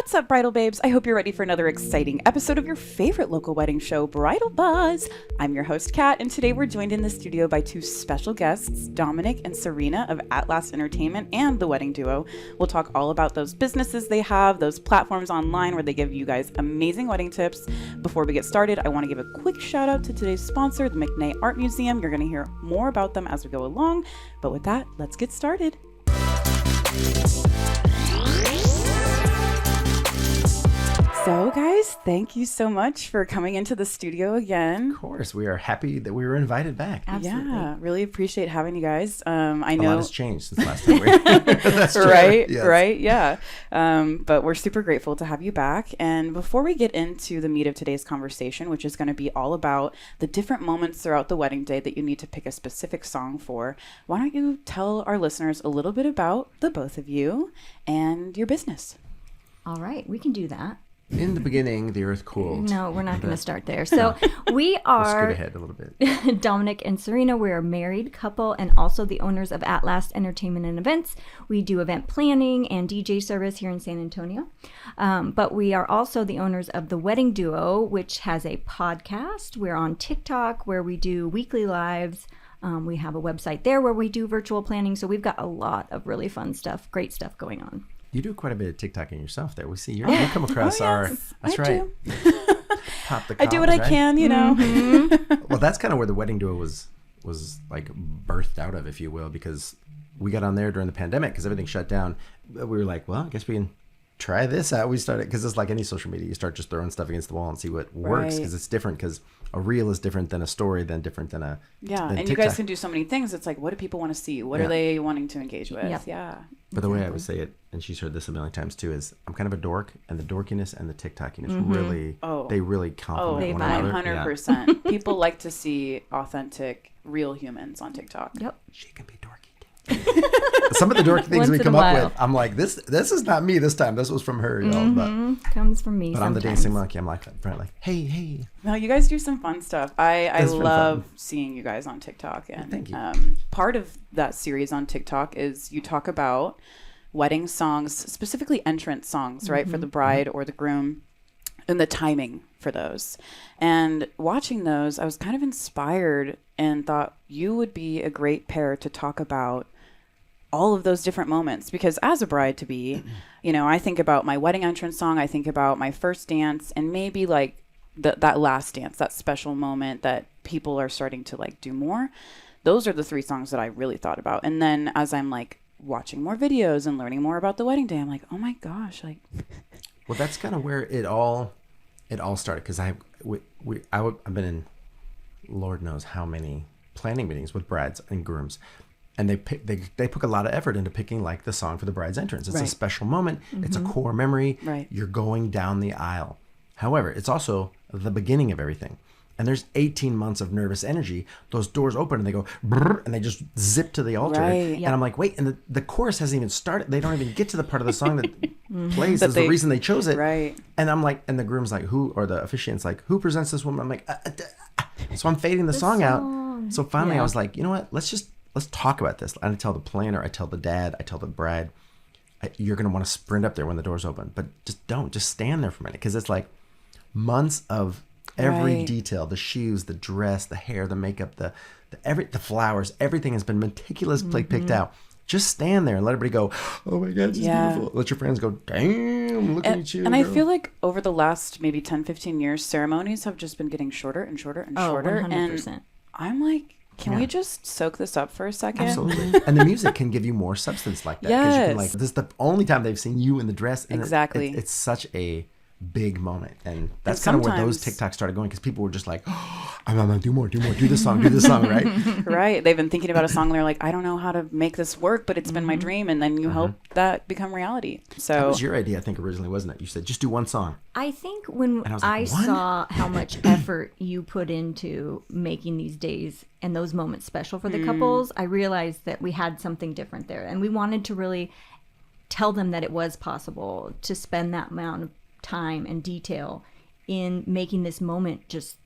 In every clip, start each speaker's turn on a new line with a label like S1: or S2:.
S1: What's up, Bridal Babes? I hope you're ready for another exciting episode of your favorite local wedding show, Bridal Buzz. I'm your host, Kat, and today we're joined in the studio by two special guests, Dominic and Serena of At Last Entertainment and The Wedding Duo. We'll talk all about those businesses they have, those platforms online where they give you guys amazing wedding tips. Before we get started, I want to give a quick shout out to today's sponsor, the McNay Art Museum. You're going to hear more about them as we go along, but with that, let's get started. So guys, thank you so much for coming into the studio again.
S2: Of course, we are happy that we were invited back.
S1: Absolutely. Yeah, really appreciate having you guys. I know
S2: a lot has changed since last time.
S1: That's right, yes. Right, yeah. But we're super grateful to have you back. And before we get into the meat of today's conversation, which is going to be all about the different moments throughout the wedding day that you need to pick a specific song for, why don't you tell our listeners a little bit about the both of you and your business?
S3: All right, we can do that.
S2: In the beginning, the earth cooled.
S3: No, we're not going to start there. So we are
S2: Let's scoot ahead a little bit.
S3: Dominic and Serena. We're a married couple and also the owners of At Last Entertainment and Events. We do event planning and DJ service here in San Antonio. But we are also the owners of The Wedding Duo, which has a podcast. We're on TikTok where we do weekly lives. We have a website there where we do virtual planning. So we've got a lot of really fun stuff, great stuff going on.
S2: You do quite a bit of TikToking yourself there. We see you come across
S1: yes,
S2: that's
S1: I
S2: right.
S1: Pop the collar, I do what I can, you know.
S3: Mm-hmm.
S2: Well, that's kind of where the Wedding Duo was like birthed out of, if you will, because we got on there during the pandemic because everything shut down. We were like, well, I guess we can try this out. We started, because it's like any social media, you start just throwing stuff against the wall and see what works, because it's different, because a reel is different than a story, then different than a
S1: and
S2: TikTok.
S1: You guys can do so many things. It's like, what do people want to see? What are they wanting to engage with?
S3: Yep.
S1: Yeah.
S2: But the way I would say it, and she's heard this a million times too, is I'm kind of a dork, and the dorkiness and the TikTokiness really, they really complement one another.
S1: 100%. Yeah. People like to see authentic, real humans on TikTok.
S3: Yep.
S2: She can be dorky too. Some of the dorky things we come up with, I'm like, this is not me this time. This was from her, y'all. But
S3: comes from me.
S2: But
S3: sometimes.
S2: I'm the dancing monkey. I'm like, hey.
S1: No, you guys do some fun stuff. I love seeing you guys on TikTok. And
S2: thank you.
S1: Part of that series on TikTok is you talk about wedding songs, specifically entrance songs, right, for the bride or the groom, and the timing for those. And watching those, I was kind of inspired and thought you would be a great pair to talk about all of those different moments, because as a bride to be, I think about my wedding entrance song, I think about my first dance, and maybe like that last dance, that special moment that people are starting to like do more. Those are the three songs that I really thought about. And then as I'm like watching more videos and learning more about the wedding day, I'm like, oh my gosh, like.
S2: Well, that's kind of where it all started, because I've been in Lord knows how many planning meetings with brides and grooms. And they put a lot of effort into picking like the song for the bride's entrance. It's a special moment. It's a core memory.
S1: Right.
S2: You're going down the aisle. However, it's also the beginning of everything. And there's 18 months of nervous energy. Those doors open and they go brrr, and they just zip to the altar.
S1: Right.
S2: And I'm like, wait, and the chorus hasn't even started. They don't even get to the part of the song that plays as the reason they chose it.
S1: Right.
S2: And I'm like, and the groom's like, the officiant's like, who presents this woman? I'm like, so I'm fading the song out. So finally I was like, you know what? Let's talk about this. I tell the planner, I tell the dad, I tell the bride, you're going to want to sprint up there when the doors open, but just stand there for a minute. Because it's like months of every detail, the shoes, the dress, the hair, the makeup, the flowers, everything has been meticulously picked out. Just stand there and let everybody go, oh my God, this is beautiful. Let your friends go, damn, look at you.
S1: And I feel like over the last maybe 10, 15 years, ceremonies have just been getting shorter and shorter and shorter.
S3: 100%.
S1: And I'm like, can we just soak this up for a second?
S2: Absolutely. And the music can give you more substance like that.
S1: Yes.
S2: You can, like, this is the only time they've seen you in the dress. And
S1: exactly.
S2: It's such a big moment. And that's kind of where those TikToks started going, because people were just like, oh, I'm going to do more, do this song, right?
S1: Right. They've been thinking about a song and they're like, I don't know how to make this work, but it's been my dream. And then you help that become reality. So
S2: that was your idea, I think, originally, wasn't it? You said, just do one song.
S3: I think when I
S2: like,
S3: saw how much effort you put into making these days and those moments special for the couples, I realized that we had something different there. And we wanted to really tell them that it was possible to spend that amount of time and detail in making this moment just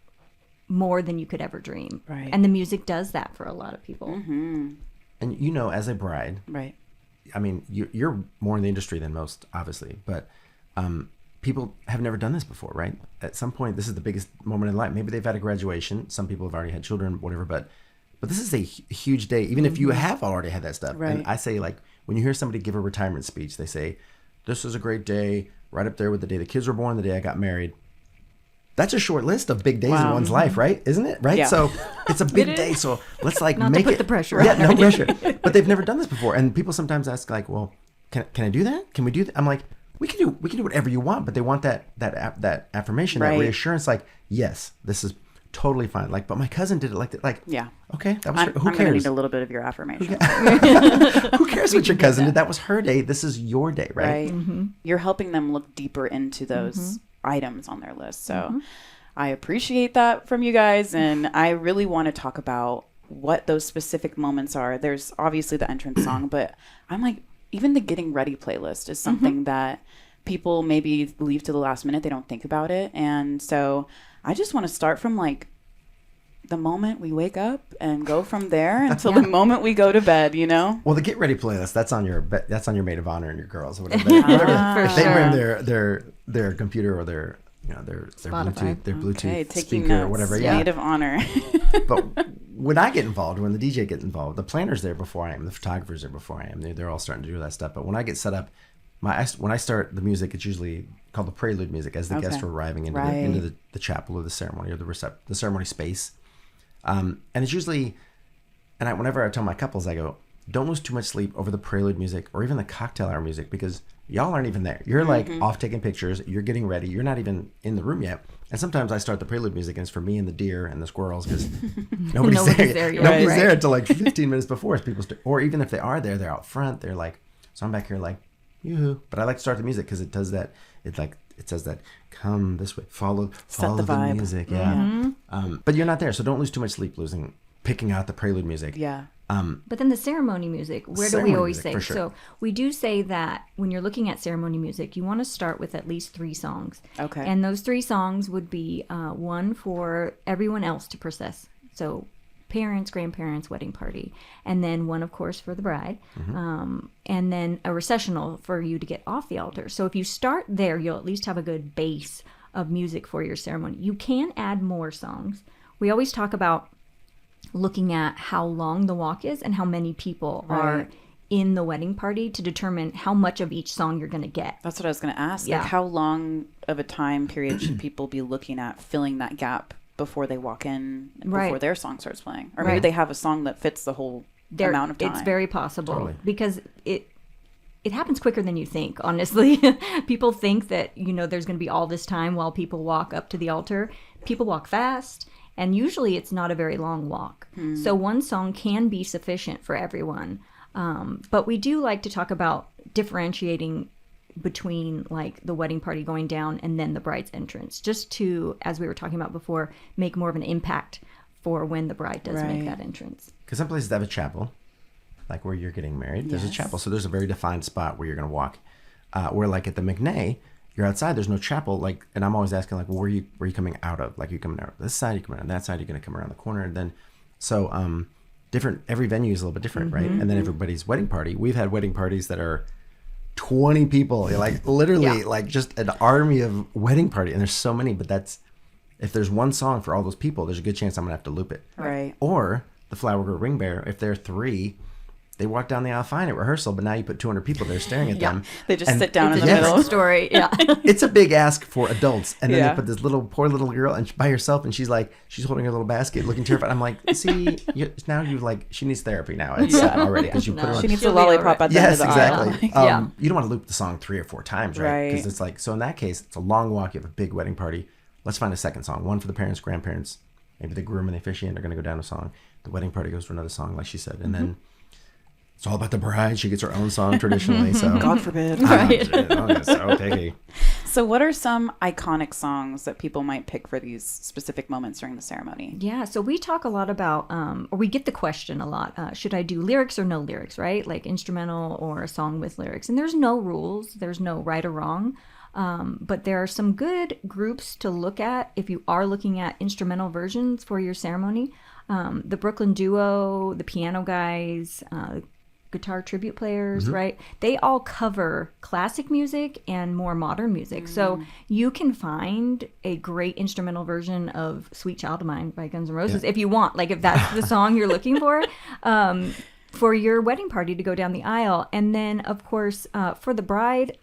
S3: more than you could ever dream.
S1: Right.
S3: And the music does that for a lot of people.
S1: Mm-hmm.
S2: And as a bride,
S1: right.
S2: I mean, you're more in the industry than most, obviously, but people have never done this before, right? At some point, this is the biggest moment in life. Maybe they've had a graduation. Some people have already had children, whatever. But this is a huge day, even if you have already had that stuff.
S1: Right.
S2: And I say, like, when you hear somebody give a retirement speech, they say, this is a great day, right up there with the day the kids were born, the day I got married. That's a short list of big days in one's life, right? Isn't it? Right?
S1: Yeah.
S2: So it's a big day. So let's like
S3: Not
S2: make
S3: to put
S2: it.
S3: the pressure
S2: Yeah,
S3: on.
S2: no pressure. But they've never done this before. And people sometimes ask like, well, can I do that? Can we do that? I'm like, we can do whatever you want, but they want that affirmation, that
S1: Right.
S2: reassurance, like, yes, this is totally fine. Like, but my cousin did it like that. Like,
S1: Yeah.
S2: okay, that was
S1: I'm
S2: who
S1: going to
S2: cares?
S1: need a little bit of your affirmation.
S2: Who cares what your cousin did? That was her day. This is your day, right?
S1: Right. You're helping them look deeper into those items on their list. So I appreciate that from you guys. And I really want to talk about what those specific moments are. There's obviously the entrance song, but I'm like, even the getting ready playlist is something that people maybe leave to the last minute. They don't think about it. And so I just want to start from like the moment we wake up and go from there until the moment we go to bed, you know?
S2: Well, the get ready playlist, that's on your maid of honor and your girls or whatever. If they bring their computer or their
S3: Spotify.
S2: Bluetooth
S1: Okay, taking
S2: speaker or
S1: notes.
S2: whatever. Yeah.
S1: Maid of honor.
S2: But when I get involved, when the DJ gets involved, the planner's there before I am, the photographer's there before I am. They're all starting to do that stuff. But when I get set up, when I start the music, it's usually called the prelude music as the guests are arriving into the chapel or the ceremony or the ceremony space. And it's usually, whenever I tell my couples, I go, don't lose too much sleep over the prelude music or even the cocktail hour music, because y'all aren't even there. You're like off taking pictures. You're getting ready. You're not even in the room yet. And sometimes I start the prelude music and it's for me and the deer and the squirrels because nobody's there. Nobody's there until like 15 minutes before. As people or even if they are there, they're out front. They're like, so I'm back here like, yoo-hoo. But I like to start the music because it does that. It says that, come this way, follow the music. Yeah. But you're not there, so don't lose too much sleep picking out the prelude music.
S1: Yeah.
S3: But then the ceremony music, where do we always say? Sure. So we do say that when you're looking at ceremony music, you want to start with at least 3 songs.
S1: Okay.
S3: And those 3 songs would be one for everyone else to process. So parents, grandparents, wedding party. And then one, of course, for the bride. And then a recessional for you to get off the altar. So if you start there, you'll at least have a good base of music for your ceremony. You can add more songs. We always talk about looking at how long the walk is and how many people are in the wedding party to determine how much of each song you're going to get.
S1: That's what I was going to ask.
S3: Yeah.
S1: Like, how long of a time period should people be looking at filling that gap before they walk in and before their song starts playing? Or maybe they have a song that fits the whole amount of time.
S3: It's very possible because it happens quicker than you think, honestly. People think that, there's going to be all this time while people walk up to the altar. People walk fast. And usually it's not a very long walk. So one song can be sufficient for everyone. But we do like to talk about differentiating between like the wedding party going down and then the bride's entrance, just to, as we were talking about before, make more of an impact for when the bride does make that entrance.
S2: Because some places have a chapel, like where you're getting married. There's a chapel. So there's a very defined spot where you're going to walk. Where like at the McNay, you're outside, there's no chapel, like, and I'm always asking, like, well, where are you coming out of? Like, are you coming out of this side, you coming out of that side, you're going to come around the corner, and then, so, every venue is a little bit different, right? And then everybody's wedding party, we've had wedding parties that are 20 people, like, literally, like, just an army of wedding party, and there's so many, but if there's one song for all those people, there's a good chance I'm going to have to loop it.
S1: Right.
S2: Or the flower girl ring bearer, if they're 3, they walk down the aisle fine at rehearsal, but now you put 200 people there staring at them.
S1: They just sit down in the middle.
S3: Story, yeah.
S2: It's a big ask for adults. And then they put this poor little girl by herself, and she's holding her little basket, looking terrified. I'm like, see, she needs therapy now. It's already, because you put her on.
S1: She needs a lollipop at the end of the aisle.
S2: Yes, exactly. You don't want to loop the song 3 or 4 times, right? Because it's like, so in that case, it's a long walk. You have a big wedding party. Let's find a second song. One for the parents, grandparents, maybe the groom and the officiant are going to go down a song. The wedding party goes for another song, like she said. And then it's all about the bride. She gets her own song traditionally. So
S1: God forbid. So what are some iconic songs that people might pick for these specific moments during the ceremony?
S3: Yeah, so we talk a lot about, or we get the question a lot, should I do lyrics or no lyrics, right? Like instrumental or a song with lyrics. And there's no rules. There's no right or wrong. But there are some good groups to look at if you are looking at instrumental versions for your ceremony. The Brooklyn Duo, the Piano Guys, guitar tribute players, right? They all cover classic music and more modern music. So you can find a great instrumental version of Sweet Child of Mine by Guns N' Roses if you want. Like if that's the song you're looking for your wedding party to go down the aisle. And then, of course, for the bride,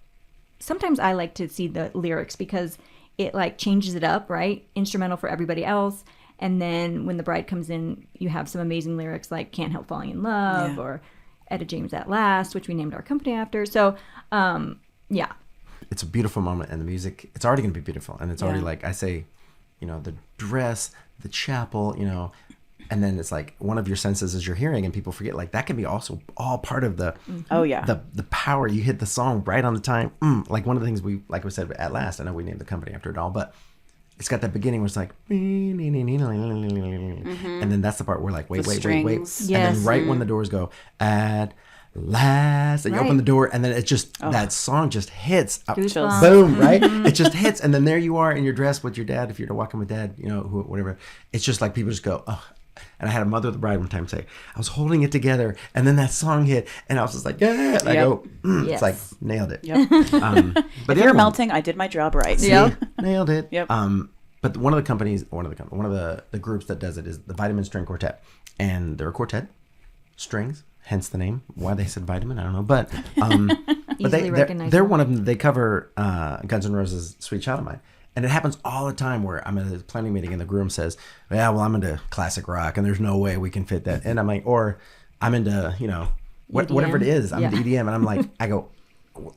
S3: sometimes I like to see the lyrics because it like changes it up, right? Instrumental for everybody else. And then when the bride comes in, you have some amazing lyrics like Can't Help Falling in Love or Etta James at Last, which we named our company after. So, yeah.
S2: It's a beautiful moment, and the music, it's already going to be beautiful. And it's already like, I say, you know, the dress, the chapel, you know, and then it's like one of your senses is your hearing, and people forget like that can be also all part of the the power. You hit the song right on the time. Like one of the things we said at Last, I know we named the company after it all, but it's got that beginning where it's like and then that's the part where like wait.
S1: Yes.
S2: And then right when the doors go at last, and you open the door, and then it just that song just hits.
S3: Goosebumps.
S2: Boom, right? It just hits, and then there you are in your dress with your dad. If you're walking with dad, you know, whatever. It's just like people just go, oh. And I had a mother of the bride one time say, I was holding it together, and then that song hit, and I was just like, yeah. And I go, it's like, nailed it.
S1: Yep.
S2: But
S1: if you're melting, I did my job right.
S2: See, nailed it.
S1: Yep.
S2: But one of the groups that does it is the Vitamin String Quartet, and they're a quartet, strings, hence the name. Why they said vitamin, I don't know, but they're one of them. They cover Guns N' Roses' "Sweet Child of Mine." And it happens all the time where I'm at a planning meeting and the groom says, yeah, well, I'm into classic rock and there's no way we can fit that. And I'm like, or I'm into, you know, whatever it is, I'm into EDM. And I'm like, I go,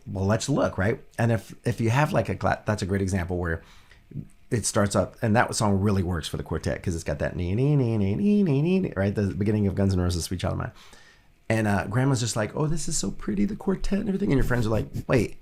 S2: well, let's look, right? And if you have like that's a great example where it starts up, and that song really works for the quartet because it's got that right? The beginning of Guns N' Roses' Sweet Child of Mine. And grandma's just like, oh, this is so pretty, the quartet and everything. And your friends are like, wait,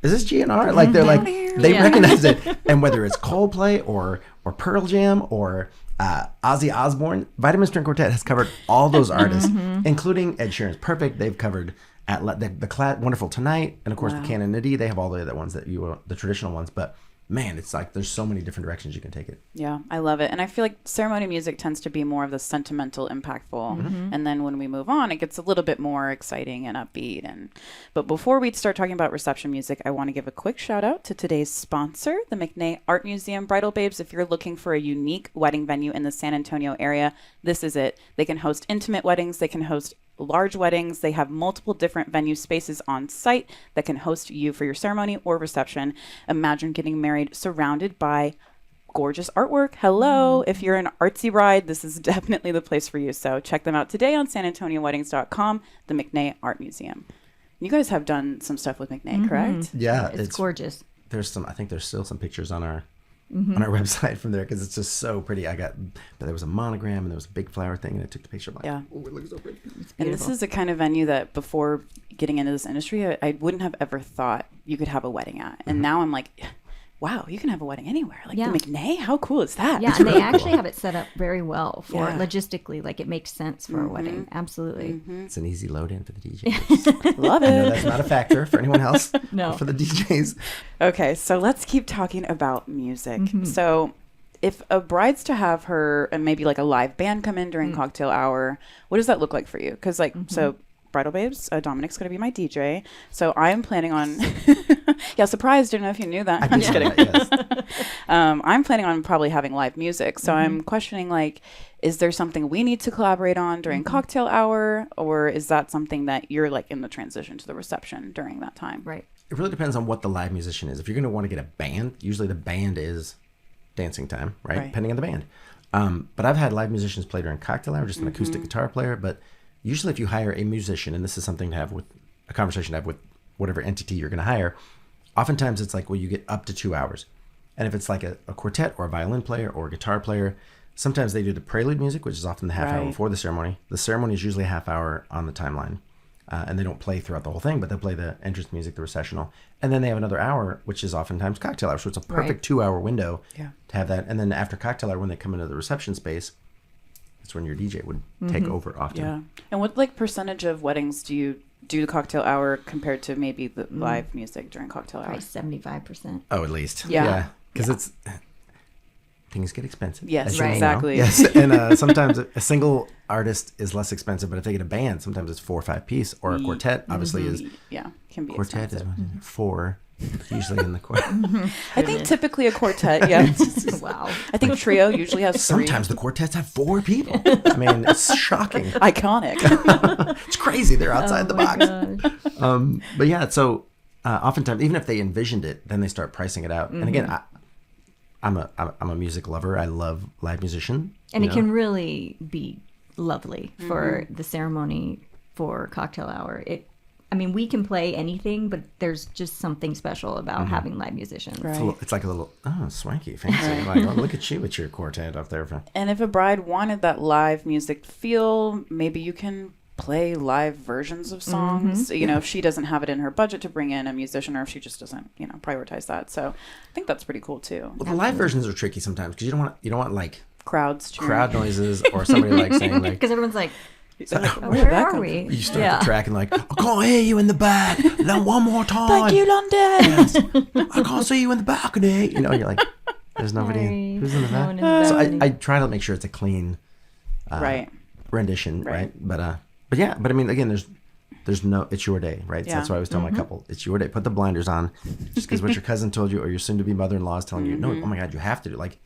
S2: is this GNR? Like they're like, they recognize it. And whether it's Coldplay or Pearl Jam or Ozzy Osbourne, Vitamin String Quartet has covered all those artists, including Ed Sheeran's Perfect. They've covered the Wonderful Tonight, and of course the Canon Nitty. They have all the other ones that the traditional ones, but man, it's like there's so many different directions you can take it.
S1: Yeah, I love it. And I feel like ceremony music tends to be more of the sentimental, impactful. And then when we move on, it gets a little bit more exciting and upbeat. But before we start talking about reception music, I want to give a quick shout out to today's sponsor, the McNay Art Museum. Bridal Babes, if you're looking for a unique wedding venue in the San Antonio area, this is it. They can host intimate weddings. They can host large weddings. They have multiple different venue spaces on site that can host you for your ceremony or reception. Imagine getting married surrounded by gorgeous artwork. Hello. If you're an artsy bride, this is definitely the place for you. So check them out today on sanantonioweddings.com, the McNay Art Museum. You guys have done some stuff with McNay, correct?
S2: Yeah.
S3: It's gorgeous.
S2: I think there's still some pictures on our website from there because it's just so pretty. But there was a monogram and there was a big flower thing, and I took the picture. I'm like, oh, it looks so pretty.
S1: And this is the kind of venue that before getting into this industry, I wouldn't have ever thought you could have a wedding at. And now I'm like, wow, you can have a wedding anywhere. Like the McNay? How cool is that?
S3: Yeah, and they actually have it set up very well for logistically. Like it makes sense for a wedding. Absolutely.
S2: It's an easy load in for the DJs.
S1: Love it.
S2: I know that's not a factor for anyone else.
S3: No.
S2: For the DJs.
S1: Okay, so let's keep talking about music. So if a bride's to have her and maybe like a live band come in during cocktail hour, what does that look like for you? Because so Bridal Babes, Dominic's going to be my DJ. So I'm planning on, surprise, didn't know if you knew that. I'm just kidding.
S2: Yes.
S1: I'm planning on probably having live music. So I'm questioning like, is there something we need to collaborate on during cocktail hour? Or is that something that you're like in the transition to the reception during that time?
S3: Right.
S2: It really depends on what the live musician is. If you're going to want to get a band, usually the band is dancing time, right? Depending on the band. But I've had live musicians play during cocktail hour, just an acoustic guitar player. But usually if you hire a musician, and this is something to have with a conversation to have with whatever entity you're going to hire, oftentimes it's like, well, you get up to 2 hours. And if it's like a quartet or a violin player or a guitar player, sometimes they do the prelude music, which is often the half hour before the ceremony. The ceremony is usually a half hour on the timeline. And they don't play throughout the whole thing, but they'll play the entrance music, the recessional. And then they have another hour, which is oftentimes cocktail hour. So it's a perfect 2 hour window to have that. And then after cocktail hour, when they come into the reception space, that's when your DJ would take over often.
S1: Yeah. And what like percentage of weddings do you do the cocktail hour compared to maybe the live music during cocktail hour?
S3: Probably 75%.
S2: Oh, at least.
S1: Yeah.
S2: Because it's things get expensive.
S1: Yes,
S2: as you
S3: right.
S2: may know.
S1: Exactly.
S2: Yes, and sometimes a single artist is less expensive, but if they get a band, sometimes it's 4 or 5 piece, or a quartet. Obviously, is
S1: can be
S2: quartet
S1: expensive.
S2: is 4 usually in the quartet.
S1: I think typically a quartet, yeah.
S3: Wow.
S1: I think trio usually has 3.
S2: Sometimes the quartets have 4 people. I mean, it's shocking.
S1: Iconic.
S2: It's crazy. They're outside the box.
S3: Gosh.
S2: But yeah, so oftentimes, even if they envisioned it, then they start pricing it out. And again, I'm a music lover. I love live musician.
S3: And
S2: you
S3: it
S2: know?
S3: can really be lovely for the ceremony for cocktail hour. We can play anything, but there's just something special about having live musicians.
S1: Right.
S2: It's like a little, swanky, fancy. Like, oh, look at you with your quartet up there.
S1: And if a bride wanted that live music feel, maybe you can play live versions of songs. You know, if she doesn't have it in her budget to bring in a musician, or if she just doesn't, prioritize that. So I think that's pretty cool too.
S2: Well, the live versions are tricky sometimes because you don't want like
S1: Crowds cheering.
S2: crowd noises or somebody like saying like,
S3: Because everyone's like,
S1: Like,
S3: where are we?
S2: you start the track and like, I can't hear you in the back. Now one more time.
S1: Thank you, London.
S2: I can't see you in the balcony. You're like, there's nobody
S3: Sorry,
S2: who's in the
S3: no
S2: back.
S3: one in the
S2: So
S3: balcony.
S2: I try to make sure it's a clean
S1: Right.
S2: rendition,
S1: Right.
S2: right? But I mean, again, there's no, it's your day, right? So
S1: Yeah.
S2: that's why I always tell my couple, it's your day. Put the blinders on, just because what your cousin told you or your soon-to-be mother-in-law is telling you. No, oh my God, you have to do. Like,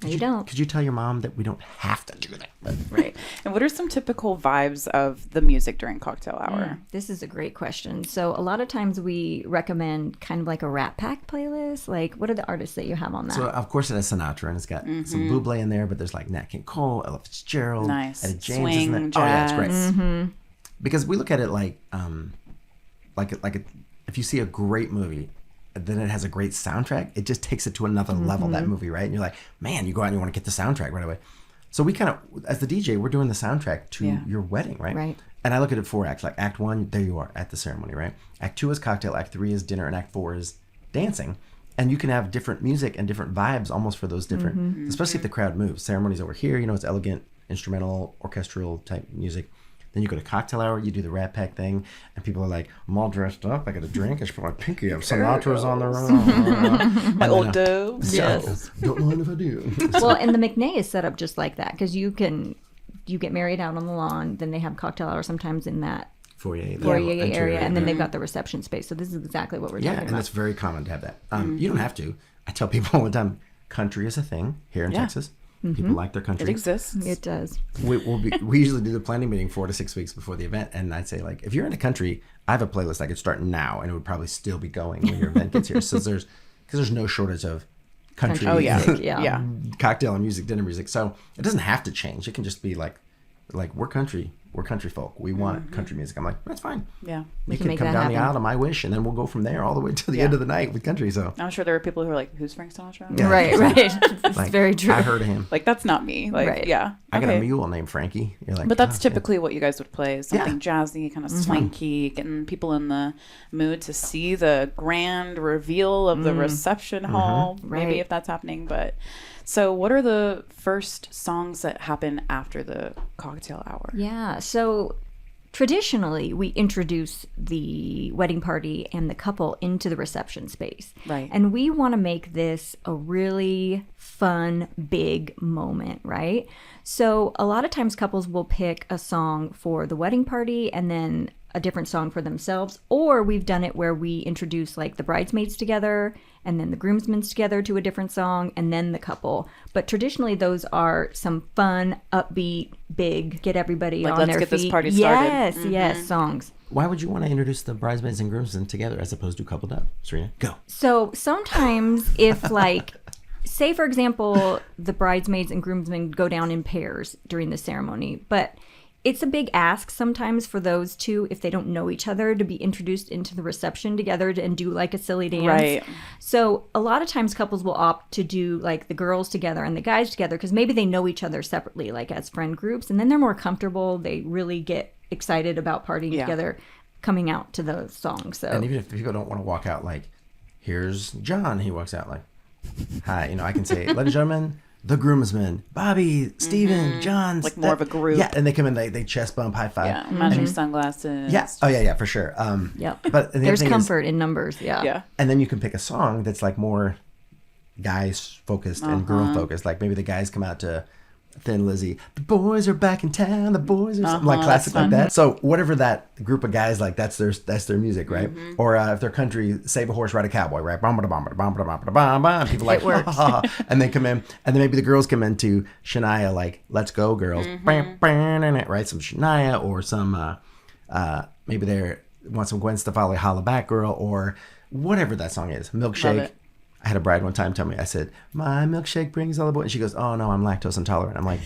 S3: You don't.
S2: could you tell your mom that we don't have to do that? But,
S1: Right. And what are some typical vibes of the music during cocktail hour?
S3: This is a great question. So a lot of times we recommend kind of like a Rat Pack playlist. Like, what are the artists that you have on that?
S2: so of course it has Sinatra and it's got some Bublé in there, but there's like Nat King Cole, Ella Fitzgerald,
S1: Nice.
S2: Etta James,
S1: Swing,
S2: isn't it? Oh yeah, it's great.
S1: jazz.
S2: Because we look at it like if you see a great movie, then it has a great soundtrack. It just takes it to another level. That movie, right? And you're like, man, you go out and you want to get the soundtrack right away. So we kind of, as the DJ, we're doing the soundtrack to your wedding, right?
S3: Right.
S2: And I look at it 4 acts. Like Act 1, there you are at the ceremony, right? Act 2 is cocktail. Act 3 is dinner, and Act 4 is dancing. And you can have different music and different vibes almost for those different, especially if the crowd moves. Ceremonies over here, it's elegant, instrumental, orchestral type music. Then you go to cocktail hour, you do the Rat Pack thing, and people are like, I'm all dressed up, I got a drink, I should put my pinky up. Sinatra's on the run.
S1: My old doves.
S3: Yes.
S2: Don't mind if I do.
S3: Well, and the McNay is set up just like that because you get married out on the lawn, then they have cocktail hour sometimes in that
S2: Foyer
S3: area, and then they've got the reception space. So this is exactly what we're
S2: Yeah,
S3: talking
S2: and
S3: about.
S2: it's very common to have that. You don't have to. I tell people all the time, country is a thing here in Texas. People like their country.
S1: It exists.
S3: It does.
S2: We usually do the planning meeting 4 to 6 weeks before the event, and I'd say like, if you're in the country, I have a playlist I could start now, and it would probably still be going when your event gets here. So there's no shortage of country,
S3: Country
S1: music,
S3: yeah.
S2: cocktail and music, dinner music. So it doesn't have to change. It can just be like we're country folk. We want country music. I'm like, that's fine.
S1: Yeah.
S2: You
S3: can
S2: can
S3: make
S2: come
S3: that
S2: down the
S3: happen.
S2: aisle to My Wish, and then we'll go from there all the way to the end of the night with country. So
S1: I'm sure there are people who are like, who's Frank Sinatra?
S2: Yeah.
S3: Right. It's
S2: like,
S3: very true.
S2: I heard of him.
S1: Like, that's not me. Like,
S3: Right.
S1: yeah.
S2: I got a
S1: Okay.
S2: mule named Frankie. You're like,
S1: But that's
S2: oh,
S1: typically what you guys would play, is something jazzy, kind of swanky, getting people in the mood to see the grand reveal of the reception hall, maybe
S3: Right.
S1: if that's happening. But so what are the first songs that happen after the cocktail hour?
S3: Yeah. So traditionally, we introduce the wedding party and the couple into the reception space.
S1: Right.
S3: And we want to make this a really fun, big moment, right? So a lot of times couples will pick a song for the wedding party and then a different song for themselves, or we've done it where we introduce like the bridesmaids together and then the groomsmen together to a different song and then the couple. But traditionally those are some fun, upbeat, big, get everybody
S1: Like,
S3: on
S1: let's
S3: their
S1: get
S3: feet.
S1: this party started.
S3: Yes, yes, songs.
S2: Why would you want to introduce the bridesmaids and groomsmen together as opposed to coupled up? Serena, go.
S3: So sometimes if like, say for example, the bridesmaids and groomsmen go down in pairs during the ceremony, but it's a big ask sometimes for those two, if they don't know each other, to be introduced into the reception together and do like a silly dance.
S1: Right.
S3: So a lot of times couples will opt to do like the girls together and the guys together because maybe they know each other separately, like as friend groups, and then they're more comfortable. They really get excited about partying
S1: Yeah.
S3: together, coming out to those songs. So
S2: And even if people don't want to walk out like, here's John, he walks out like, hi, I can say, ladies and gentlemen, the groomsmen, Bobby, Steven, John.
S1: Like more of a group.
S2: Yeah, and they come in, they chest bump, high five.
S1: Yeah, matching sunglasses.
S2: Yeah. Oh, yeah, for sure.
S3: yep.
S2: But and the other
S3: There's
S2: thing is-
S3: comfort in numbers. Yeah.
S1: Yeah.
S2: and then you can pick a song that's like more guys focused and girl focused. Like maybe the guys come out to Thin Lizzy, the boys are back in town, the boys are something like classic like that. So whatever that group of guys like, that's their music, right? Or if they're country, Save a Horse, Ride a Cowboy, right? People like, ha, ha, ha. And they come in, and then maybe the girls come into Shania, like, Let's Go Girls, right? Some Shania, or some maybe they want some Gwen Stefani, Holla Back Girl, or whatever that song is. Milkshake. I had a bride one time tell me, I said, my milkshake brings all the boys. And she goes, oh no, I'm lactose intolerant. I'm like,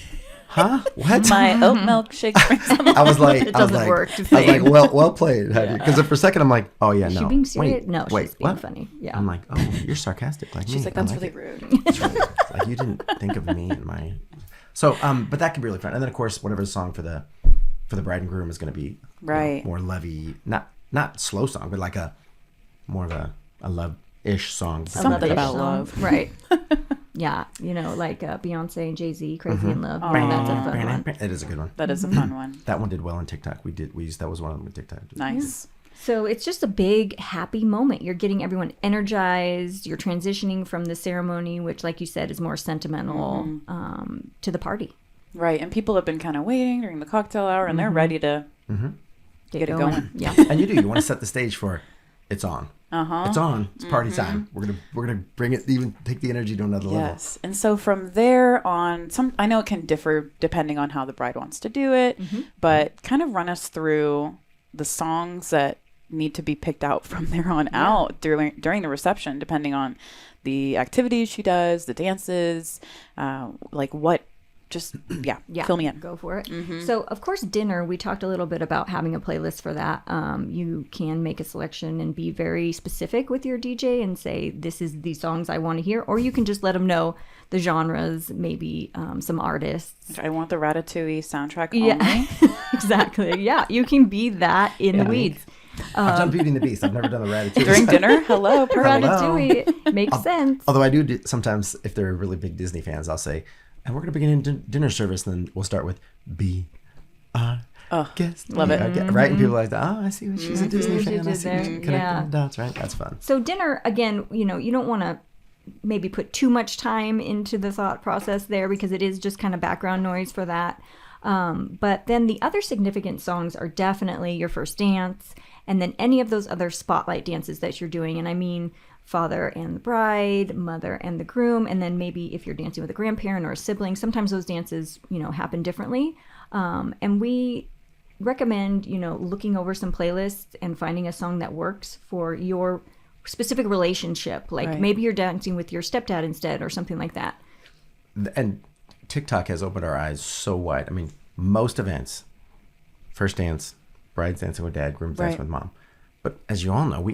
S2: huh? What?
S1: My oat milkshake brings all the
S2: I was like,
S3: It doesn't work.
S2: I was like, well played. Because for a second I'm like, oh yeah,
S3: Is
S2: no.
S3: she being serious?
S2: Wait,
S3: No, she's being
S2: what?
S3: funny. Yeah.
S2: I'm like, oh, you're sarcastic like me.
S1: She's like,
S2: I
S1: that's
S2: like
S1: really
S2: it.
S1: rude.
S2: That's right. It's like, you didn't think of me and my. So, but that could be really fun. And then of course, whatever the song for the bride and groom is going to be,
S1: Right.
S2: more lovey, not slow song, but like more of a love-ish song.
S1: Something about
S3: song.
S1: love.
S3: Right. Yeah. Like Beyonce and Jay-Z, Crazy in Love. Yeah, that's a fun one.
S2: It is a good one.
S1: That is a fun one.
S2: That one did well on TikTok. We used that was one of them on TikTok.
S1: Nice.
S3: So it's just a big happy moment. You're getting everyone energized. You're transitioning from the ceremony, which, like you said, is more sentimental, to the party.
S1: Right. And people have been kind of waiting during the cocktail hour, and they're ready to get it going.
S3: Yeah.
S2: And you want to set the stage for it's on. It's on. It's party time. We're gonna bring it. Even take the energy to another level.
S1: Yes. And so from there on, I know it can differ depending on how the bride wants to do it, but kind of run us through the songs that need to be picked out from there on out during the reception, depending on the activities she does, the dances, like what. Just fill me in.
S3: Go for it. So, of course, dinner, we talked a little bit about having a playlist for that. You can make a selection and be very specific with your DJ and say, this is the songs I want to hear. Or you can just let them know the genres, maybe some artists.
S1: I want the Ratatouille soundtrack only.
S3: Yeah, exactly. Yeah, you can be that in the weeds.
S2: I've done Beauty and the Beast. I've never done the Ratatouille.
S1: During dinner? Hello.
S3: Ratatouille makes sense.
S2: Although I do sometimes, if they're really big Disney fans, I'll say, and we're going to begin in dinner service, and then we'll start with B. Guest.
S1: Love it.
S2: Right? And people are like, oh, I see what she's a Disney fan. I
S3: did
S2: see
S3: there.
S2: connecting the dots, right? That's fun.
S3: So dinner, again, you don't want to maybe put too much time into the thought process there because it is just kind of background noise for that. But then the other significant songs are definitely your first dance and then any of those other spotlight dances that you're doing. And I mean father and the bride, mother and the groom, and then maybe if you're dancing with a grandparent or a sibling, sometimes those dances, happen differently. And we recommend, looking over some playlists and finding a song that works for your specific relationship. Like maybe you're dancing with your stepdad instead or something like that.
S2: And TikTok has opened our eyes so wide. I mean, most events, first dance, bride's dancing with dad, groom's dancing with mom. But as you all know,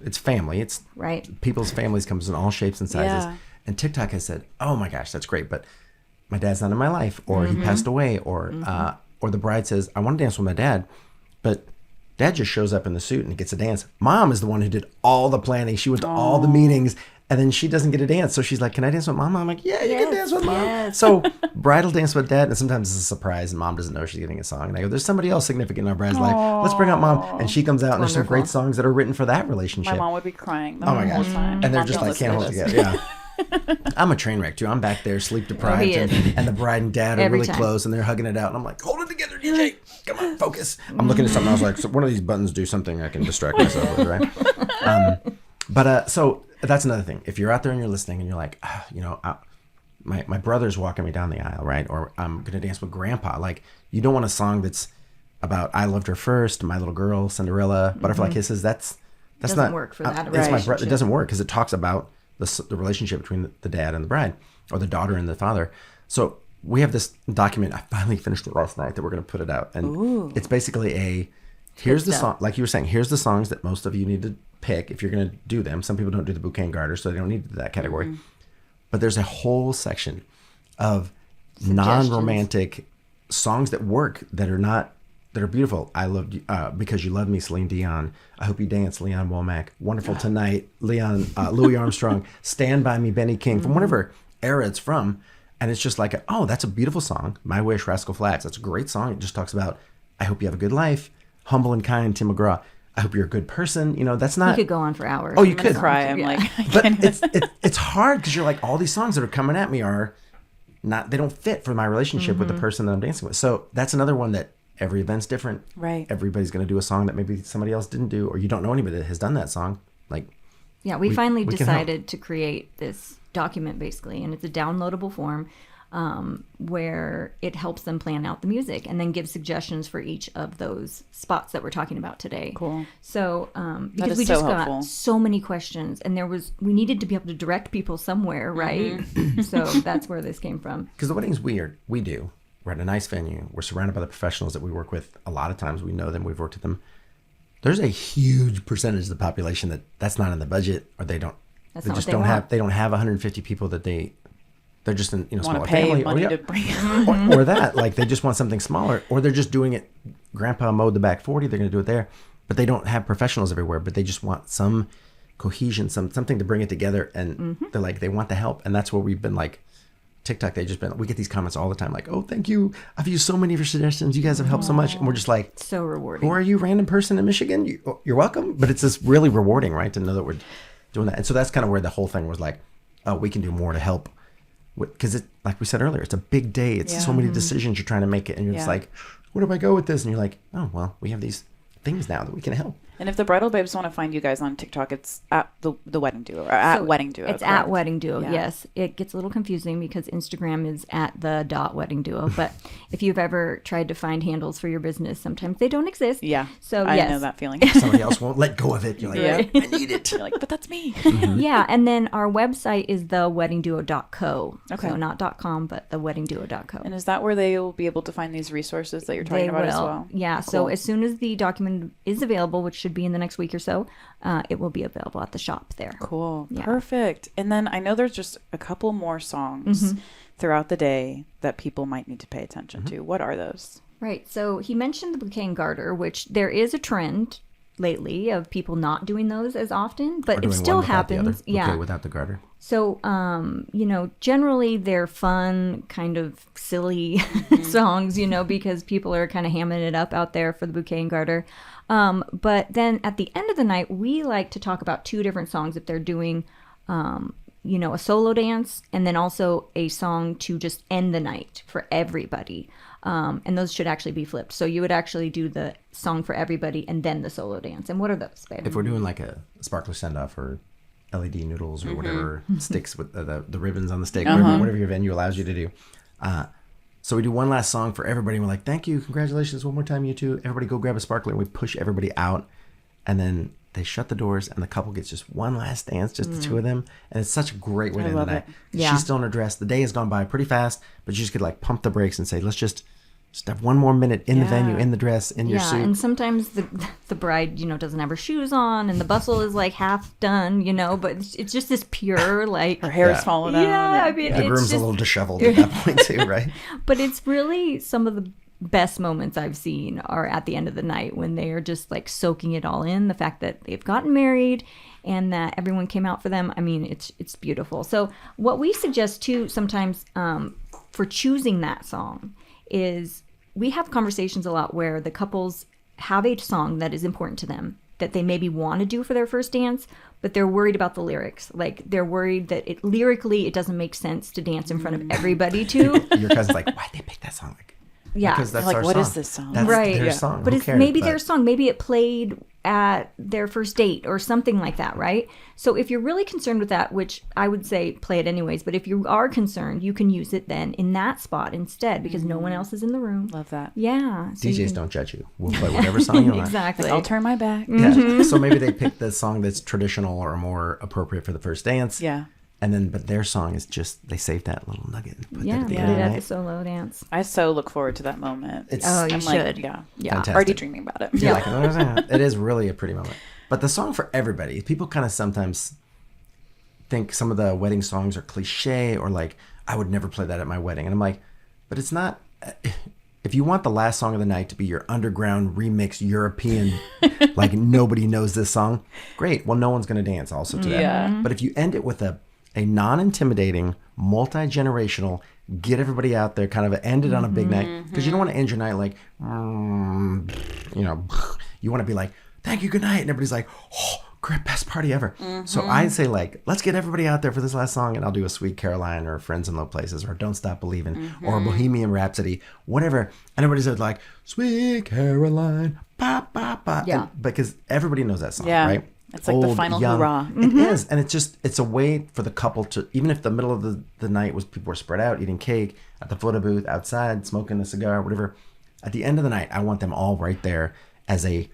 S2: it's family. It's people's families comes in all shapes and sizes. Yeah. And TikTok has said, "Oh my gosh, that's great, but my dad's not in my life, or he passed away, or the bride says, I want to dance with my dad, but dad just shows up in the suit and gets a dance. Mom is the one who did all the planning. She went to all the meetings, and then she doesn't get a dance. So she's like, can I dance with mom? I'm like, yeah, you can dance with mom. So bridal dance with dad, and sometimes it's a surprise, and mom doesn't know she's getting a song. And I go, there's somebody else significant in our bride's life. Let's bring out mom. And she comes out, and there's some great songs that are written for that relationship.
S1: My mom would be crying the
S2: whole
S1: gosh. Time.
S2: And they're just like, can't hold together. Yeah. I'm a train wreck too. I'm back there sleep deprived, and the bride and dad are really close, and they're hugging it out, and I'm like, hold it together, DJ, come on, focus. I'm looking at something, I was like, so one of these buttons do something I can distract myself with, right? So that's another thing. If you're out there and you're listening and you're like, my brother's walking me down the aisle, right? Or I'm gonna dance with grandpa. Like, you don't want a song that's about I loved her first, my little girl, Cinderella, butterfly kisses. That's
S3: doesn't
S2: not
S3: work for that.
S2: It's my brother. It doesn't work because it talks about the relationship between the dad and the bride, or the daughter and the father. So we have this document. I finally finished it last night that we're going to put it out. And it's basically here's the song, like you were saying, here's the songs that most of you need to pick if you're going to do them. Some people don't do the bouquet and garter, so they don't need that category. But there's a whole section of non-romantic songs that work, that are beautiful. I love you because you love me, Celine Dion. I hope you dance, Leon Womack. Wonderful Tonight, Louis Armstrong. Stand by Me, Benny King. From whatever era it's from, and it's just like, that's a beautiful song. My Wish, Rascal Flatts. That's a great song. It just talks about I hope you have a good life. Humble and Kind, Tim McGraw. I hope you're a good person. That's
S3: You
S2: not.
S3: could go on for hours.
S2: Oh, you
S1: I'm gonna
S2: could
S1: cry. I'm
S3: Yeah.
S1: like, I
S2: But
S1: can't
S2: it's hard because you're like, all these songs that are coming at me are not, they don't fit for my relationship with the person that I'm dancing with. So that's another one that every event's different.
S1: Right.
S2: Everybody's going to do a song that maybe somebody else didn't do, or you don't know anybody that has done that song. Like,
S3: Yeah, we finally
S2: we can help.
S3: decided to create this document basically, and it's a downloadable form where it helps them plan out the music and then give suggestions for each of those spots that we're talking about today.
S1: Cool.
S3: So because
S1: is
S3: we
S1: so
S3: just
S1: helpful.
S3: got so many questions, and we needed to be able to direct people somewhere, right? So that's where this came from.
S2: because the wedding's weird. We're at a nice venue. We're surrounded by the professionals that we work with. A lot of times we know them. We've worked with them. There's a huge percentage of the population that's not in the budget, or they don't.
S3: That's
S2: They
S3: not
S2: just
S3: what they
S2: don't
S3: want.
S2: have. They don't have 150 people that they're just in
S1: want
S2: smaller
S1: to pay
S2: family,
S1: money
S2: or,
S1: to bring it.
S2: or that, like they just want something smaller, or they're just doing it. Grandpa mowed the back 40. They're going to do it there, but they don't have professionals everywhere. But they just want some cohesion, something to bring it together, and they're like, they want the help, and that's where we've been like. TikTok, we get these comments all the time, like, oh, thank you. I've used so many of your suggestions. You guys have helped so much. And we're just like,
S3: So rewarding.
S2: who are you, random person in Michigan? You're welcome. But it's just really rewarding, right? To know that we're doing that. And so that's kind of where the whole thing was like, oh, we can do more to help. Because like we said earlier, it's a big day. It's so many decisions you're trying to make it. And you're just
S1: Yeah.
S2: like, where do I go with this? And you're like, oh, well, we have these things now that we can help.
S1: And if the Bridal Babes want to find you guys on TikTok, it's at the Wedding Duo, or at
S3: So
S1: Wedding Duo.
S3: It's
S1: correct?
S3: at Wedding Duo,
S1: Yeah.
S3: yes. It gets a little confusing because Instagram is at the .wedding duo. But if you've ever tried to find handles for your business, sometimes they don't exist.
S1: Yeah.
S3: So
S1: I
S3: yes.
S1: know that feeling.
S2: Somebody else won't let go of it. You're like,
S1: Yeah.
S2: I need it.
S1: You're like, but that's me.
S3: Yeah, and then our website is theweddingduo.co.
S1: Okay.
S3: So not .com, but theweddingduo.co.
S1: And is that where they will be able to find these resources that you're talking
S3: They
S1: about
S3: will.
S1: as well?
S3: Yeah, so
S1: Cool.
S3: as soon as the document is available, which should be in the next week or so, it will be available at the shop there.
S1: Cool.
S3: Yeah.
S1: Perfect. And then I know there's just a couple more songs throughout the day that people might need to pay attention to. What are those?
S3: Right. So he mentioned the bouquet and garter, which there is a trend lately of people not doing those as often, but
S2: Or
S3: it
S2: doing
S3: still
S2: one without the other.
S3: happens. Yeah.
S2: Okay, without the garter.
S3: So, generally they're fun, kind of silly songs, because people are kind of hamming it up out there for the bouquet and garter. But then at the end of the night, we like to talk about two different songs if they're doing, a solo dance and then also a song to just end the night for everybody. And those should actually be flipped. So you would actually do the song for everybody and then the solo dance. And what are those, babe?
S2: If we're doing like a sparkler send-off or LED noodles or whatever sticks with the ribbons on the stick, whatever your venue allows you to do. So we do one last song for everybody. And we're like, thank you, congratulations, one more time, you two. Everybody go grab a sparkler, and we push everybody out. And then they shut the doors, and the couple gets just one last dance, just the two of them. And it's such a great way to end the
S1: love
S2: night.
S1: it.
S3: Yeah.
S2: She's still in her dress. The day has gone by pretty fast, but you just could like pump the brakes and say, let's just have one more minute in the venue, in the dress, in your suit.
S3: And sometimes the bride, doesn't have her shoes on, and the bustle is like half done, but it's just this pure like.
S1: Her hair is
S2: Yeah.
S1: falling out.
S3: Yeah, I mean,
S2: The
S3: it's
S2: groom's
S3: just,
S2: a little disheveled at that point too, right?
S3: but it's really some of the best moments I've seen are at the end of the night when they are just like soaking it all in. The fact that they've gotten married and that everyone came out for them. I mean, it's beautiful. So what we suggest too sometimes for choosing that song is we have conversations a lot where the couples have a song that is important to them that they maybe want to do for their first dance, but they're worried about the lyrics. Like they're worried that lyrically it doesn't make sense to dance in front of everybody to.
S2: Your cousin's like, why'd they pick that song? Like,
S3: Yeah.
S2: because that's
S1: Like,
S2: our
S1: what
S2: song.
S1: is this song?
S2: That's
S3: Right.
S2: their
S3: Yeah.
S2: song.
S3: But
S2: Who
S3: it's
S2: cares?
S3: maybe
S2: But
S3: their song. Maybe it played at their first date or something like that, right? So if you're really concerned with that, which I would say play it anyways, but if you are concerned, you can use it then in that spot instead because no one else is in the room.
S1: Love that.
S3: Yeah. So you
S2: DJs
S3: can-
S2: don't judge you. We'll play whatever song you want.
S3: Exactly.
S1: I'll turn my back.
S2: Yeah. So maybe they pick the song that's traditional or more appropriate for the first dance.
S1: Yeah.
S2: And then, but their song is just, they save that little nugget and put that
S3: Yeah,
S2: at
S3: put
S2: the
S3: it
S2: end of the
S3: at the
S2: night.
S3: solo dance.
S1: I so look forward to that moment.
S2: It's
S3: Oh, you
S1: I'm
S3: should.
S1: like, yeah.
S3: Yeah.
S1: Already dreaming about it.
S2: You're like, it is really a pretty moment. But the song for everybody, people kind of sometimes think some of the wedding songs are cliche or like, I would never play that at my wedding. And I'm like, but it's not. If you want the last song of the night to be your underground remix European, like nobody knows this song, great. Well, no one's going to dance also to that.
S1: Yeah.
S2: But if you end it with a non-intimidating, multi-generational, get everybody out there, kind of end it on a big night, because you don't want to end your night like, you want to be like, thank you, good night. And everybody's like, oh, great, best party ever. So I say like, let's get everybody out there for this last song, and I'll do a Sweet Caroline or Friends in Low Places or Don't Stop Believing or Bohemian Rhapsody, whatever. And everybody's like, Sweet Caroline, ba, ba, ba.
S3: Yeah.
S2: And, because everybody knows that song,
S1: Yeah.
S2: right?
S1: It's like the final hurrah.
S2: It is. And it's a way for the couple to, even if the middle of the night was people were spread out eating cake at the photo booth, outside, smoking a cigar, whatever. At the end of the night, I want them all right there as a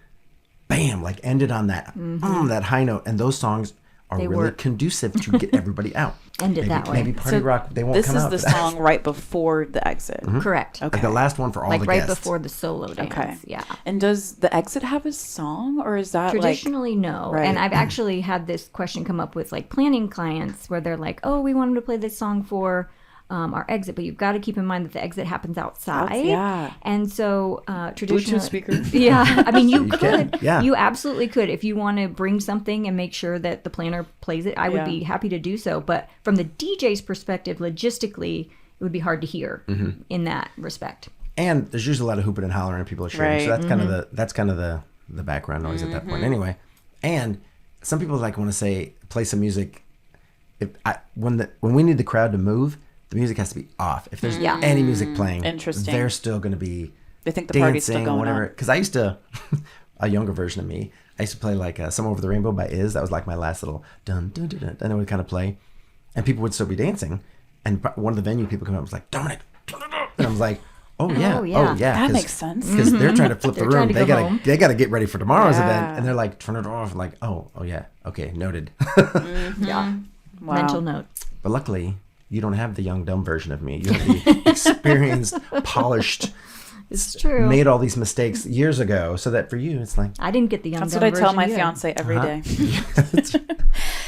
S2: bam, like ended on that that high note. And those songs are
S3: They
S2: really
S3: work.
S2: conducive to get everybody out.
S3: Ended that way.
S2: Maybe Party Rock, they won't
S1: This
S2: come
S1: is
S2: out.
S1: the
S2: for that.
S1: song right before the exit.
S3: Correct.
S1: Okay.
S2: Like the last one for all
S3: Like
S2: the
S3: right
S2: guests.
S3: before the solo dance.
S1: Okay.
S3: Yeah.
S1: And does the exit have a song, or is that
S3: Traditionally, no.
S1: Right.
S3: And I've actually had this question come up with like planning clients where they're like, oh, we wanted to play this song for our exit, but you've got to keep in mind that the exit happens outside.
S1: yeah.
S3: And so traditionally,
S1: Bluetooth speaker?
S3: Yeah. I mean, you
S2: can,
S3: could.
S2: yeah.
S3: You absolutely could. If you want to bring something and make sure that the planner plays it, I would
S1: Yeah.
S3: be happy to do so. But from the DJ's perspective, logistically, it would be hard to hear in that respect.
S2: And there's usually a lot of hooping and hollering and people are sharing.
S1: Right.
S2: So that's kind of the background noise at that point anyway. And some people like want to say play some music. When we need the crowd to move, the music has to be off. If there's any music playing,
S1: Interesting.
S2: they're still going to be
S1: They think the
S2: dancing,
S1: party's still going
S2: whatever.
S1: on.
S2: Because I used to, a younger version of me, I used to play like "Some Over the Rainbow" by Iz. That was like my last little dun dun dun dun. And it would kind of play, and people would still be dancing. And one of the venue people come up and was like, "Dominic," and I was like, "Oh yeah,
S3: Oh, yeah.
S1: That makes sense.
S2: Because they're trying to flip the
S3: They're trying
S2: room.
S3: to go home.
S2: They gotta get ready for tomorrow's
S1: Yeah.
S2: event, and they're like, turn it off. Like, oh yeah, okay, noted.
S3: Yeah.
S1: Wow.
S3: Mental note.
S2: But luckily, you don't have the young dumb version of me. You have the experienced, polished,
S3: It's true.
S2: made all these mistakes years ago. So that for you, it's like,
S3: I didn't get the young
S1: That's
S3: dumb
S1: what I tell
S3: version
S1: my
S3: either.
S1: fiance every day.
S2: It's-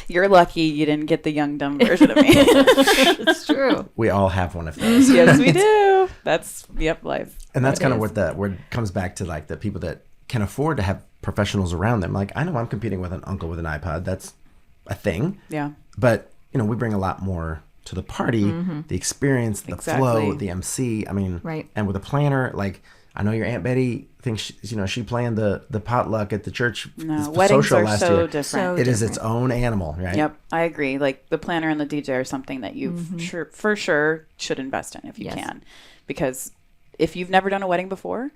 S1: You're lucky you didn't get the young dumb version of me.
S3: It's true.
S2: we all have one of those.
S1: Yes, we do. That's life.
S2: And that's
S3: It
S2: kind of
S3: is.
S2: where it comes back to like the people that can afford to have professionals around them. Like, I know I'm competing with an uncle with an iPod. That's a thing.
S1: Yeah.
S2: But, we bring a lot more to the party, the experience, the
S1: Exactly.
S2: flow, the MC. I mean,
S3: Right.
S2: And with a planner, like, I know your Aunt Betty thinks, she planned the potluck at the church
S1: No,
S2: the
S1: weddings
S2: social
S1: are
S2: last
S1: so
S2: year.
S1: different.
S3: So
S2: It is its own animal, right?
S1: Yep, I agree. Like the planner and the DJ are something that you for sure should invest in if you
S3: Yes.
S1: can, because if you've never done a wedding before,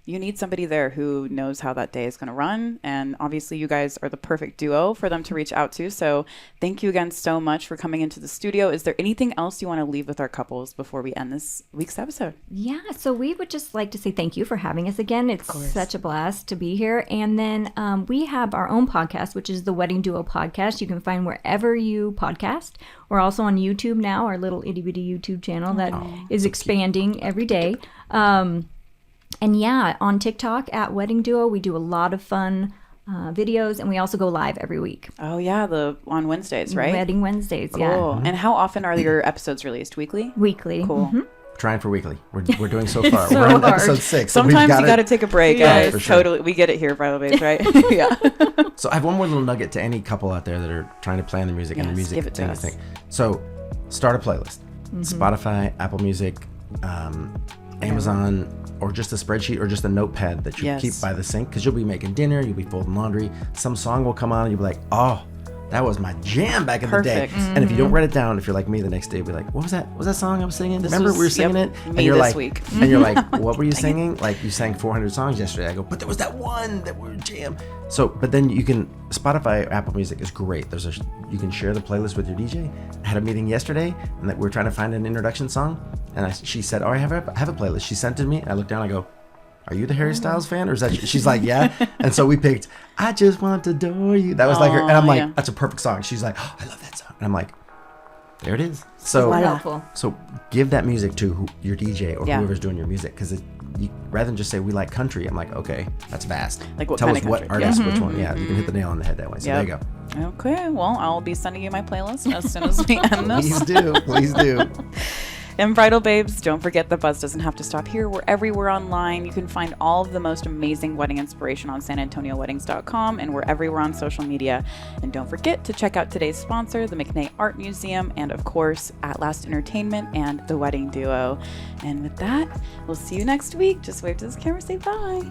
S1: you need somebody there who knows how that day is going to run. And obviously you guys are the perfect duo for them to reach out to. So thank you again so much for coming into the studio. Is there anything else you want to leave with our couples before we end this week's episode?
S3: Yeah, so we would just like to say thank you for having us again. It's such a blast to be here. And then we have our own podcast, which is the Wedding Duo Podcast. You can find wherever you podcast. We're also on YouTube now, our little itty bitty YouTube channel that is expanding every day. And yeah, on TikTok at Wedding Duo, we do a lot of fun videos, and we also go live every week.
S1: Oh yeah, on Wednesdays, right?
S3: Wedding Wednesdays,
S1: Cool.
S3: yeah.
S1: And how often are your episodes released? Weekly?
S3: Weekly.
S1: Cool.
S2: Trying for weekly. We're doing so far.
S3: So
S2: We're on
S3: hard.
S2: episode 6. so we've
S1: Sometimes you got to take a break.
S3: Yes.
S1: Guys.
S2: For sure.
S1: Totally. We get it here, Bridal Babes, right? Yeah.
S2: So I have one more little nugget to any couple out there that are trying to plan the music and the
S1: Yes,
S2: music
S1: give it to
S2: thing.
S1: us.
S2: So start a playlist. Spotify, Apple Music, Amazon, or just a spreadsheet or just a notepad that you
S1: Yes.
S2: keep by the sink, because you'll be making dinner, you'll be folding laundry, some song will come on and you'll be like, oh, that was my jam back in
S1: Perfect.
S2: the day. And if you don't write it down, if you're like me the next day, you'll be like, what was that? What was that song I was singing? Remember
S1: was-
S2: we were singing
S1: yep,
S2: it?
S1: me
S2: And you're
S1: this
S2: like,
S1: week.
S2: and you're like, what were you singing? Like, you sang 400 songs yesterday. I go, but there was that one that were jam. So, but then you can, Spotify or Apple Music is great. You can share the playlist with your DJ. I had a meeting yesterday, and that we were trying to find an introduction song, and she said, oh, I have a playlist. She sent it to me, and I looked down, I go, are you the Harry Styles fan? Or is that, she's like, yeah. And so we picked, I Just Want to Adore You. That was like her, and I'm like,
S1: yeah.
S2: that's a perfect song. She's like, oh, I love that song. And I'm like, there it is. So,
S3: Wonderful.
S2: so give that music to your DJ or
S1: Yeah.
S2: whoever's doing your music, because rather than just say we like country, I'm like, okay, that's vast.
S1: Like what
S2: Tell
S1: kind
S2: us
S1: of
S2: what
S1: country?
S2: artist, which one. Yeah, you can hit the nail on the head that way. So there you
S1: Yep.
S2: go.
S1: Okay. Well, I'll be sending you my playlist as soon as we end
S2: Please
S1: this.
S2: do. Please do.
S1: And Bridal Babes, don't forget the buzz doesn't have to stop here. We're everywhere online. You can find all of the most amazing wedding inspiration on SanAntonioWeddings.com, and we're everywhere on social media. And don't forget to check out today's sponsor, the McNay Art Museum, and of course, At Last Entertainment and The Wedding Duo. And with that, we'll see you next week. Just wave to this camera, say bye.